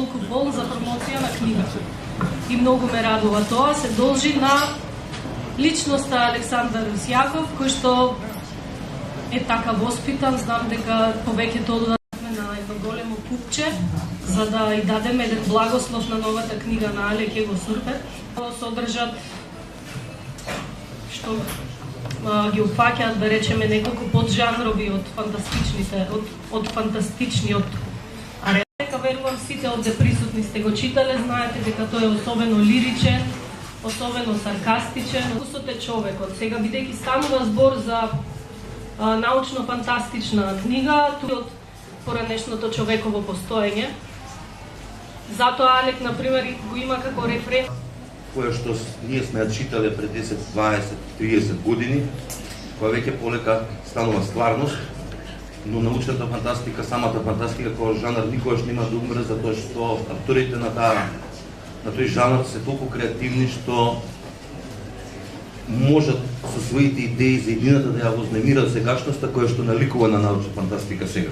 толку бол за промоција на книгата. И многу ме радува тоа, се должи на личноста Александар Сјаков, кој што е така воспитан. Знам дека повеќето одадме на едно големо купче, за да и дадеме еден благослов на новата книга на Але ќе го сурпе. Содржат што ги опфаќаат, да речеме, неколку поджанрови од фантастичниот арет. Дека верувам сите овде присутни сте го читале, знаете дека тој е особено лиричен, особено саркастичен. Вкусот е човекот. Сега, бидејќи станува збор за научно-фантастична книга, од поранешното човеково постоење. Затоа Алек, например, го има како референца. Која што ние сме ја читале пред 10, 20, 30 години, која веќе полека станува стварност, но научната фантастика, самата фантастика кој жанр никогаш нема да умре, затоа што авторите на тој жанр се толку креативни што можат со своите идеи за иднината да ја вознемират сегашноста која што наликува на научна фантастика сега.